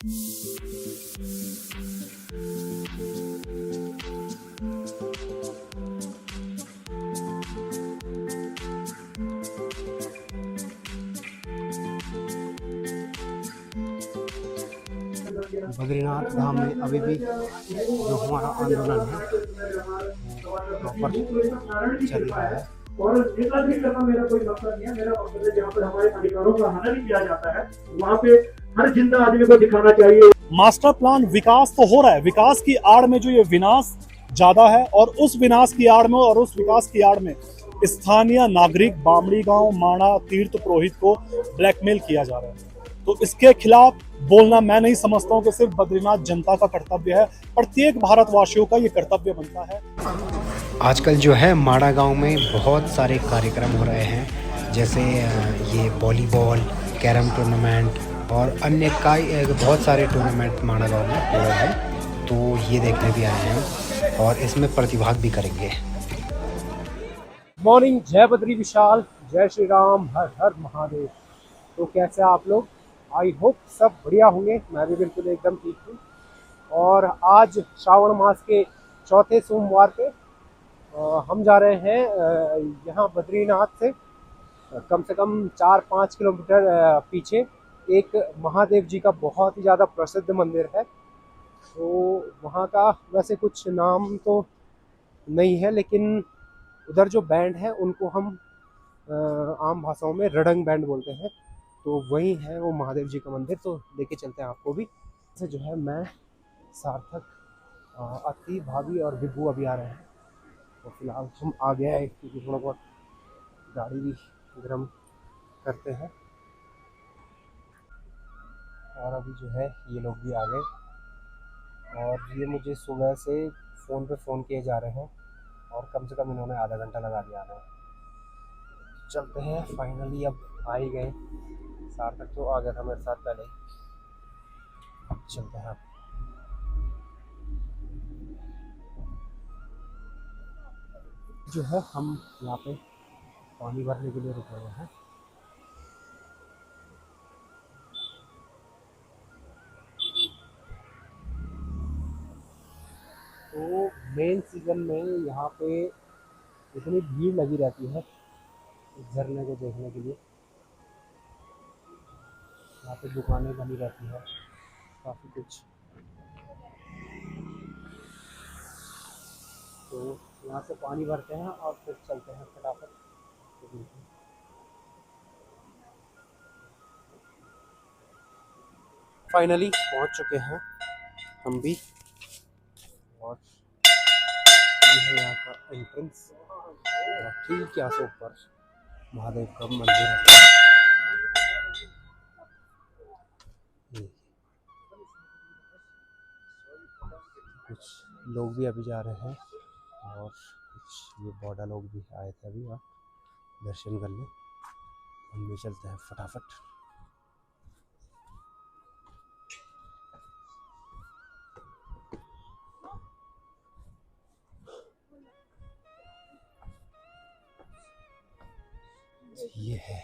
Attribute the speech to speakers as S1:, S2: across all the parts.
S1: बद्रीनाथ धाम में अभी भी जो हमारा आंदोलन है प्रॉपर चल रहा है। और नेतागिरी करना मेरा कोई मकसद नहीं है। मेरा मकसद है जहाँ पर हमारे अधिकारों का हनन किया जाता है वहाँ पे हर जिंदा आदमी को दिखाना चाहिए।
S2: मास्टर प्लान विकास तो हो रहा है, विकास की आड़ में जो ये विनाश ज्यादा है, और उस विनाश की आड़ में और उस विकास की आड़ में स्थानीय नागरिक बामड़ी गांव माणा तीर्थ पुरोहित को ब्लैकमेल किया जा रहा है। तो इसके खिलाफ बोलना मैं नहीं समझता हूं कि सिर्फ बद्रीनाथ जनता का कर्तव्य है, प्रत्येक भारतवासियों का ये कर्तव्य बनता है।
S1: आजकल जो है माड़ा गांव में बहुत सारे कार्यक्रम हो रहे हैं, जैसे ये वॉलीबॉल, कैरम टूर्नामेंट और अन्य बहुत सारे टूर्नामेंट माड़ा गांव में हो रहे हैं। तो ये देखने भी आए हैं और इसमें प्रतिभाग भी करेंगे।
S2: मॉर्निंग, जय बद्री विशाल, जय श्री राम, हर हर महादेव। तो कैसे आप लोग? आई होप सब बढ़िया होंगे। मैं भी बिल्कुल एकदम ठीक हूँ। और आज श्रावण मास के चौथे सोमवार पे हम जा रहे हैं यहाँ बद्रीनाथ से कम से कम 4-5 किलोमीटर पीछे एक महादेव जी का बहुत ही ज़्यादा प्रसिद्ध मंदिर है। तो वहाँ का वैसे कुछ नाम तो नहीं है, लेकिन उधर जो बैंड है उनको हम आम भाषाओं में रडंग बैंड बोलते हैं। तो वही है वो महादेव जी का मंदिर। तो लेके चलते हैं आपको भी। से जो है मैं, सार्थक, अति, भाभी और विभू अभी आ रहे हैं। तो फिलहाल हम आ गए हैं क्योंकि थोड़ा बहुत गाड़ी भी गर्म करते हैं। और अभी जो है ये लोग भी आ गए और ये मुझे सुबह से फ़ोन पे फ़ोन किए जा रहे हैं और कम से कम इन्होंने आधा घंटा लगा दिया है। चलते हैं, फाइनली अब आ ही गए। सार्थक तो आ गया था मेरे साथ पहले ही। चलते हैं अब। जो है हम यहाँ पे पानी भरने के लिए रुके हुए हैं। तो मेन सीज़न में यहाँ पे इतनी भीड़ लगी रहती है इस झरने को देखने के लिए। यहाँ पे दुकानें बनी रहती है काफ़ी कुछ। तो यहाँ से पानी भरते हैं और फिर चलते हैं फटाफट। फाइनली पहुँच चुके हैं हम भी। और ये है यहाँ का एंट्रेंस और ठीक यहाँ से ऊपर महादेव का मंदिर है। कुछ लोग भी अभी जा रहे हैं और कुछ ये बॉर्डर लोग भी आए थे अभी यहाँ दर्शन करने। हम भी चलते हैं फटाफट। ये है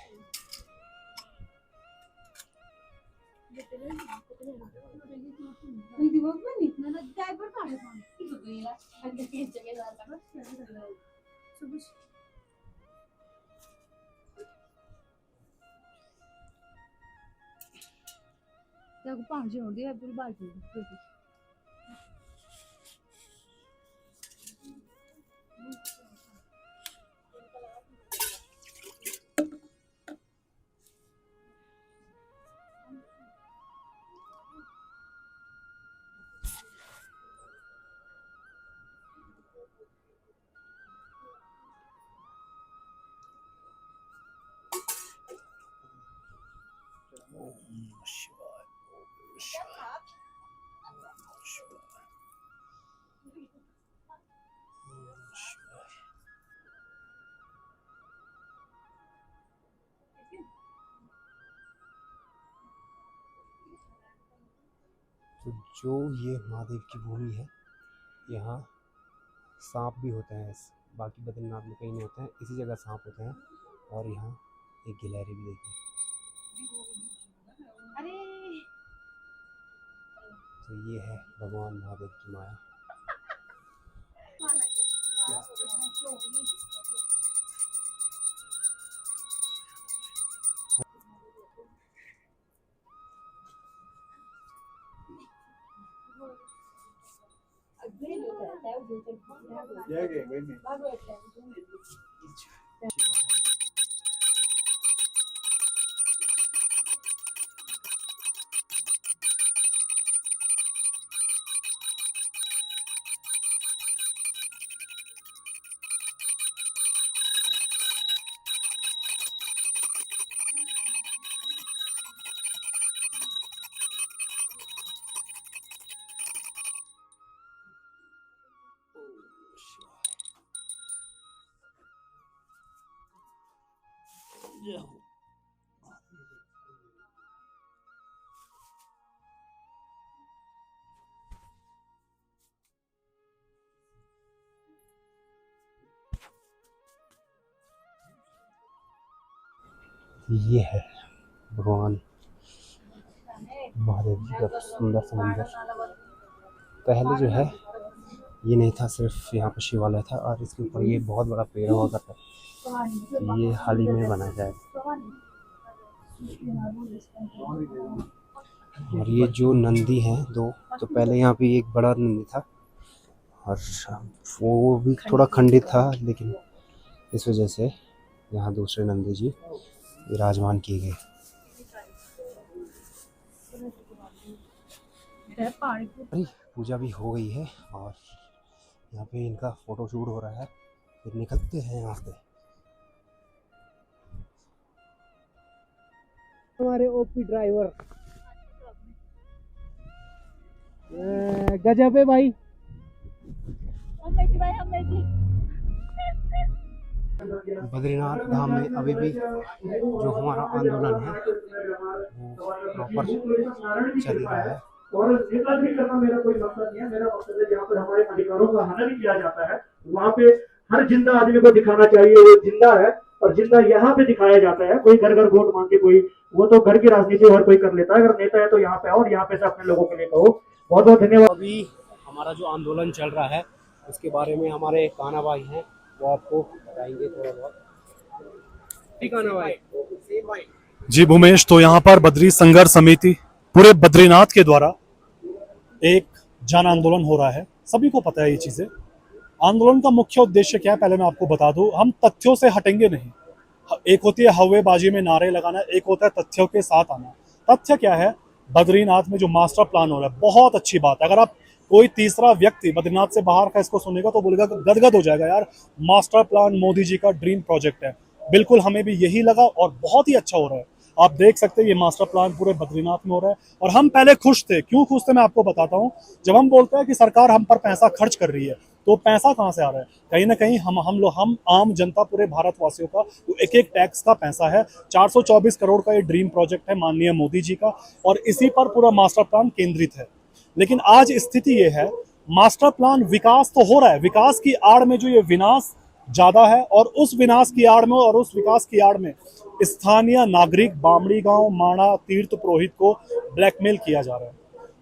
S2: तो जो ये महादेव की भूमि है, यहाँ सांप भी होते हैं। बाकी बद्रीनाथ में कहीं नहीं होते हैं, इसी जगह सांप होते हैं। और यहाँ एक गिलहरी भी देखिए।
S1: तो ये है भगवान महादेव की माया। ये है भगवान महादेव जी का सुंदर सा मंदिर। पहले जो है ये नहीं था, सिर्फ यहाँ पर शिवालय था और इसके ऊपर ये बहुत बड़ा पेड़ हुआ करता है। ये हाल ही में बनाया जाए। और ये जो नंदी हैं दो, तो पहले यहाँ पे एक बड़ा नंदी था और वो भी थोड़ा खंडित था, लेकिन इस वजह से यहाँ दूसरे नंदी जी विराजमान किए गए। अरे पूजा भी हो गई है और यहाँ पे इनका फोटो शूट हो रहा है, फिर निकलते हैं यहाँ से।
S2: हमारे ओपी ड्राइवर गजब है भाई।
S1: बद्रीनाथ धाम में अभी भी जो हमारा आंदोलन है वो प्रॉपर चल रहा है।
S3: और नेतागिरी करना मेरा कोई मकसद नहीं है। मेरा मकसद है जहाँ पर हमारे अधिकारों का हनन किया जाता है, वहाँ पे हर जिंदा आदमी को दिखाना चाहिए वो जिंदा है, और जिंदा यहाँ पे दिखाया जाता है। कोई घर घर वोट मांगे, कोई वो तो घर की राजनीति हर कोई कर लेता है। अगर नेता है तो यहाँ पे आओ और यहाँ पे से अपने लोगों के लिए कहो। बहुत बहुत धन्यवाद।
S2: अभी हमारा जो आंदोलन चल रहा है उसके बारे में हमारे कान्हा भाई हैं, वो आपको बताएंगे थोड़ा बहुत। कान्हा भाई
S4: जी भूमेश, तो यहाँ पर बद्री संघर्ष समिति पूरे बद्रीनाथ के द्वारा एक जन आंदोलन हो रहा है। सभी को पता है ये चीजें। आंदोलन का मुख्य उद्देश्य क्या है पहले मैं आपको बता दूं। हम तथ्यों से हटेंगे नहीं। एक होती है हवेबाजी में नारे लगाना, एक होता है तथ्यों के साथ आना। तथ्य क्या है? बद्रीनाथ में जो मास्टर प्लान हो रहा है, बहुत अच्छी बात है। अगर आप कोई तीसरा व्यक्ति बद्रीनाथ से बाहर का इसको सुनेगा तो बोलेगा गदगद हो जाएगा, यार मास्टर प्लान मोदी जी का ड्रीम प्रोजेक्ट है। बिल्कुल हमें भी यही लगा और बहुत ही अच्छा हो रहा है। आप देख सकते हैं ये मास्टर प्लान पूरे बद्रीनाथ में हो रहा है और हम पहले खुश थे। क्यों खुश थे मैं आपको बताता हूँ। जब हम बोलते हैं कि सरकार हम पर पैसा खर्च कर रही है, तो पैसा कहाँ से आ रहा है? कहीं ना कहीं हम आम जनता, पूरे भारतवासियों का एक एक टैक्स का पैसा है। 424 करोड़ का ये ड्रीम प्रोजेक्ट है माननीय मोदी जी का, और इसी पर पूरा मास्टर प्लान केंद्रित है। लेकिन आज स्थिति ये है, मास्टर प्लान विकास तो हो रहा है, विकास की आड़ में जो ये विनाश ज्यादा है, और उस विनाश की आड़ में और उस विकास की आड़ में स्थानीय नागरिक बामड़ी गांव, माणा, तीर्थ पुरोहित को ब्लैकमेल किया जा रहा है।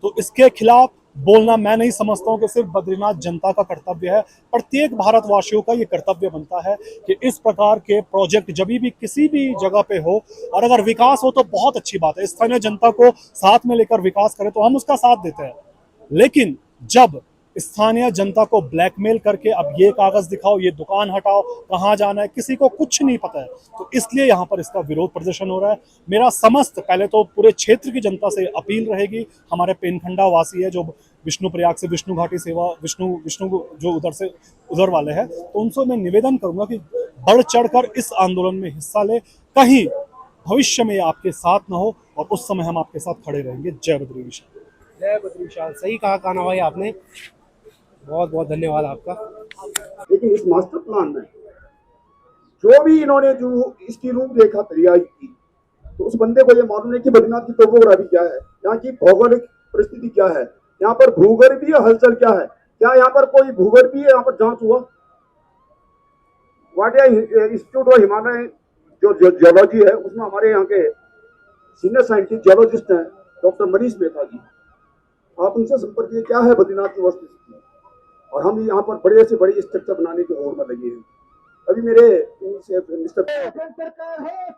S4: तो इसके खिलाफ बोलना मैं नहीं समझता हूं कि सिर्फ बद्रीनाथ जनता का कर्तव्य है। प्रत्येक भारतवासियों का ये कर्तव्य बनता है कि इस प्रकार के प्रोजेक्ट जब भी किसी भी जगह पे हो, और अगर विकास हो तो बहुत अच्छी बात है। स्थानीय जनता को साथ में लेकर विकास करे तो हम उसका साथ देते हैं। लेकिन जब स्थानीय जनता को ब्लैकमेल करके अब ये कागज दिखाओ, ये दुकान हटाओ, कहाँ जाना है, किसी को कुछ नहीं पता है, तो इसलिए यहाँ पर इसका विरोध प्रदर्शन हो रहा है। मेरा समस्त पहले तो पूरे क्षेत्र की जनता से अपील रहेगी, हमारे पेनखंडा वासी है जो विष्णु प्रयाग से विष्णु घाटी सेवा विष्णु जो उधर से उधर वाले हैं, तो उनसे मैं निवेदन करूंगा कि बढ़ चढ़कर इस आंदोलन में हिस्सा ले। कहीं भविष्य में आपके साथ न हो और उस समय हम आपके साथ खड़े रहेंगे। जय बद्री विशाल।
S2: जय बद्री विशाल। सही कहा कान्हा भाई आपने, बहुत बहुत धन्यवाद आपका।
S3: लेकिन इस मास्टर प्लान में जो भी इन्होंने जो इसकी रूपरेखा तैयार की, तो उस बंदे को ये मालूम नहीं कि बद्रीनाथ की टोपोग्राफी क्या है, यहाँ की भौगोलिक परिस्थिति क्या है, यहाँ पर भूगर्भीय हलचल क्या है, क्या यहाँ पर कोई भूगर्भीय यहाँ पर जांच हुआ? वाडिया इंस्टीट्यूट ऑफ हिमालय जो जियोलॉजी है, उसमें हमारे यहाँ के सीनियर साइंटिस्ट जियोलॉजिस्ट हैं डॉक्टर मनीष मेहता जी। आप
S5: उनसे संपर्क किए क्या है बद्रीनाथ की वस्तुस्थिति, और हम यहाँ पर बड़े से बड़ी स्ट्रक्चर बनाने की ओर में लगे हैं। अभी मेरे मिस्टर
S3: सरकार होश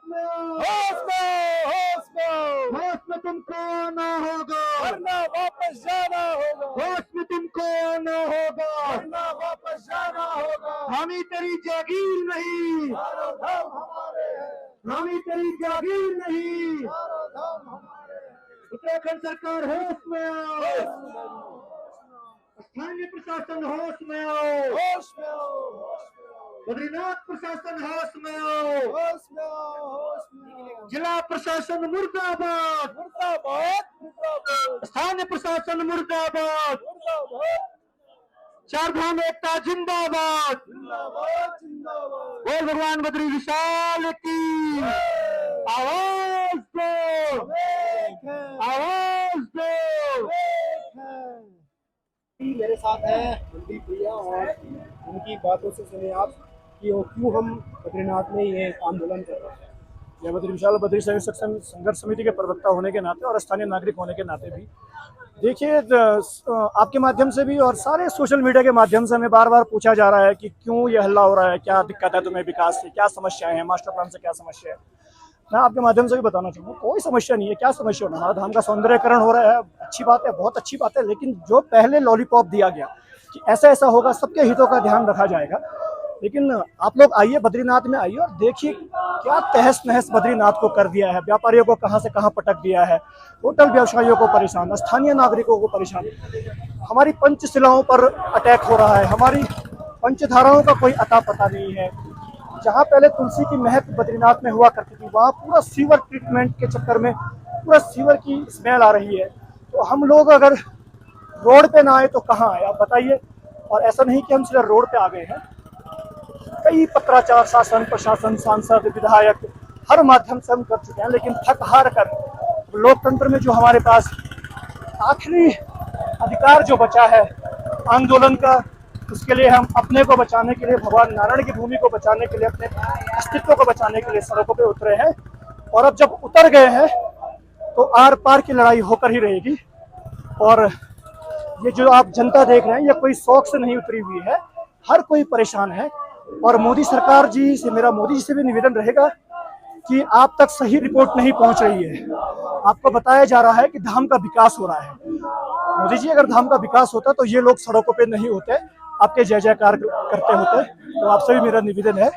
S3: में तुमको ना होगा, वरना वापस जाना होगा। होश में तुमको ना होगा, वरना वापस जाना होगा। हमी तेरी जागीर नहीं, हमारे हैं। हमी तेरी जागीर नहीं, उत्तराखंड सरकार होश में आओ, स्थानीय प्रशासन होश में आओ, होश में आओ, बद्रीनाथ प्रशासन होश में आओ, होश में आओ, होश में आओ। जिला प्रशासन मुर्दाबाद, मुर्दाबाद, मुर्दाबाद। स्थानीय प्रशासन मुर्दाबाद, मुर्दाबाद। चार धाम एकता जिंदाबाद, जिंदाबाद, जिंदाबाद। बोल भगवान बद्री विशाल की आवाज दो, आवाज दो।
S2: मेरे साथ है मनदीप भैया, और उनकी बातों से सुने आप कि वो क्यों हम बद्रीनाथ में ये आंदोलन कर रहे हैं।
S4: मैं बद्री विशाल बद्री संघर्ष समिति के प्रवक्ता होने के नाते और स्थानीय नागरिक होने के नाते भी देखिए, आपके माध्यम से भी और सारे सोशल मीडिया के माध्यम से हमें बार बार पूछा जा रहा है कि क्यों ये हल्ला हो रहा है, क्या दिक्कत है तुम्हें विकास से, क्या समस्याएं हैं, मास्टर प्लान से क्या समस्या है। मैं आपके माध्यम से भी बताना चाहूँगा, कोई समस्या नहीं है। क्या समस्या होना, हमारा धाम का सौंदर्यकरण हो रहा है, अच्छी बात है, बहुत अच्छी बात है। लेकिन जो पहले लॉलीपॉप दिया गया कि ऐसा ऐसा होगा, सबके हितों का ध्यान रखा जाएगा, लेकिन आप लोग आइए, बद्रीनाथ में आइए और देखिए क्या तहस नहस बद्रीनाथ को कर दिया है। व्यापारियों को कहां से कहां पटक दिया है, होटल व्यवसायियों को परेशान, स्थानीय नागरिकों को परेशान, हमारी पंचशिलाओं पर अटैक हो रहा है, हमारी पंचधाराओं का कोई अता पता नहीं है। जहां पहले तुलसी की महक बद्रीनाथ में हुआ करती थी, वहां पूरा सीवर ट्रीटमेंट के चक्कर में पूरा सीवर की स्मेल आ रही है। तो हम लोग अगर रोड पे ना आए तो कहाँ आए, आप बताइए। और ऐसा नहीं कि हम सिर्फ रोड पे आ गए हैं, कई पत्राचार शासन प्रशासन सांसद विधायक हर माध्यम से हम कर चुके हैं, लेकिन थक हार कर लोकतंत्र में जो हमारे पास आखिरी अधिकार जो बचा है आंदोलन का, उसके लिए हम अपने को बचाने के लिए, भगवान नारायण की भूमि को बचाने के लिए, अपने अस्तित्व को बचाने के लिए सड़कों पे उतरे हैं। और अब जब उतर गए हैं तो आर पार की लड़ाई होकर ही रहेगी। और ये जो आप जनता देख रहे हैं, ये कोई शौक से नहीं उतरी हुई है, हर कोई परेशान है। और मोदी सरकार जी से, मेरा मोदी जी से भी निवेदन रहेगा कि आप तक सही रिपोर्ट नहीं पहुंच रही है। आपको बताया जा रहा है कि धाम का विकास हो रहा है। मोदी जी, अगर धाम का विकास होता तो ये लोग सड़कों पे नहीं होते, आपके जय जयकार करते होते। तो आपसे भी मेरा निवेदन है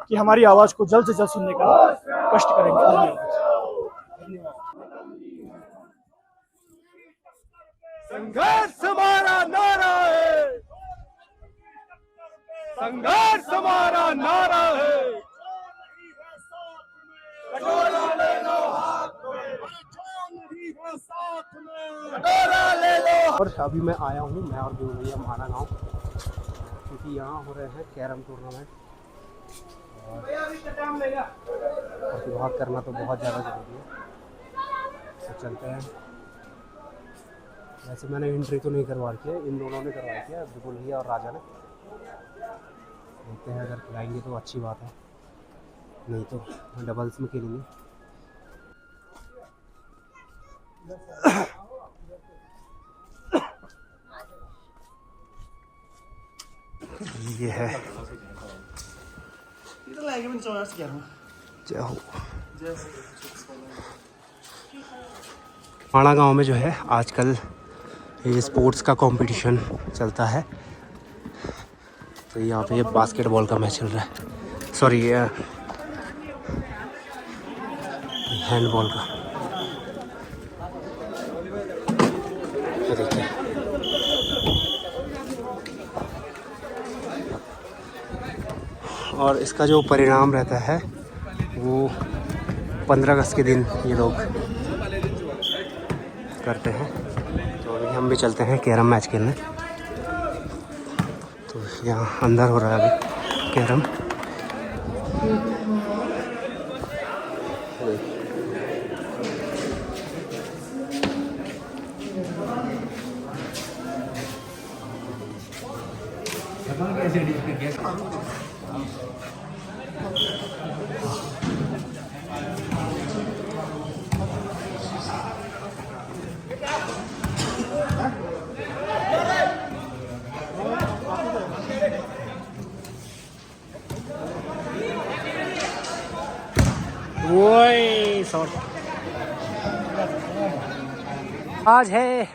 S4: कि हमारी आवाज को जल्द से जल्द सुनने का कष्ट करेंगे। धन्यवाद।
S2: संघर्ष हमारा नारा है, संघर्ष हमारा नारा है। कटोरा ले लो हाथ में, साथ में कटोरा ले लो। और अभी मैं आया हूँ, मैं और गुरु भैया माना गाँव, क्योंकि यहाँ हो रहे हैं कैरम टूर्नामेंट। और विभाग करना तो बहुत ज़्यादा जरूरी है। तो चलते हैं। वैसे मैंने एंट्री तो नहीं करवा रखी है, इन दोनों ने करवा रखी है, विपुल भैया और राजा ने। देखते हैं, अगर खिलाएंगे तो अच्छी बात है, नहीं तो डबल्स में खेलेंगे। ये है जय हो। माणा गांव में जो है आजकल ये स्पोर्ट्स का कंपटीशन चलता है। तो यहाँ पे ये बास्केटबॉल का मैच चल रहा है, सॉरी हैंडबॉल का। ये देखिए, और इसका जो परिणाम रहता है वो 15 अगस्त के दिन ये लोग करते हैं। तो अभी हम भी चलते हैं कैरम मैच खेलने। तो यहाँ अंदर हो रहा है अभी कैरम। आज है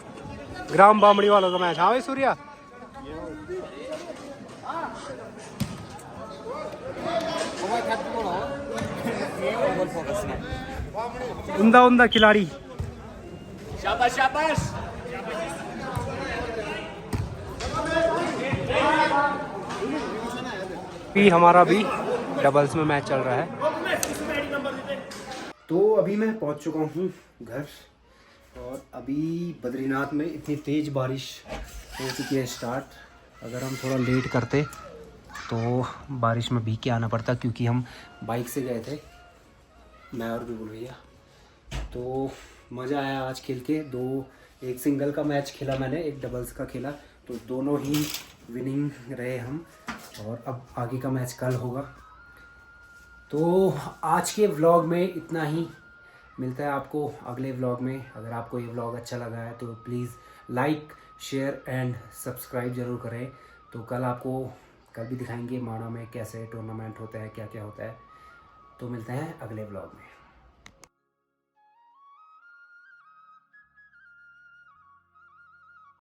S2: ग्राम बामड़ी वालों का मैच। हाँ भाई सूर्या, उमदा उमदा खिलाड़ी।
S6: शाबाश शाबाश।
S2: हमारा भी डबल्स में मैच चल रहा है।
S1: तो अभी मैं पहुंच चुका हूं घर, और अभी बद्रीनाथ में इतनी तेज़ बारिश हो चुकी है स्टार्ट। अगर हम थोड़ा लेट करते तो बारिश में भीग के आना पड़ता, क्योंकि हम बाइक से गए थे, मैं और बिल्कुल भैया। तो मज़ा आया आज खेल के। एक सिंगल का मैच खेला मैंने, एक डबल्स का खेला, तो दोनों ही विनिंग रहे हम। और अब आगे का मैच कल होगा। तो आज के व्लॉग में इतना ही। मिलता है आपको अगले व्लॉग में। अगर आपको ये व्लॉग अच्छा लगा है तो please like, share and subscribe ज़रूर करें। तो कल भी दिखाएंगे माणा में कैसे टूर्नामेंट होता है, क्या क्या होता है। तो मिलते हैं अगले व्लॉग में।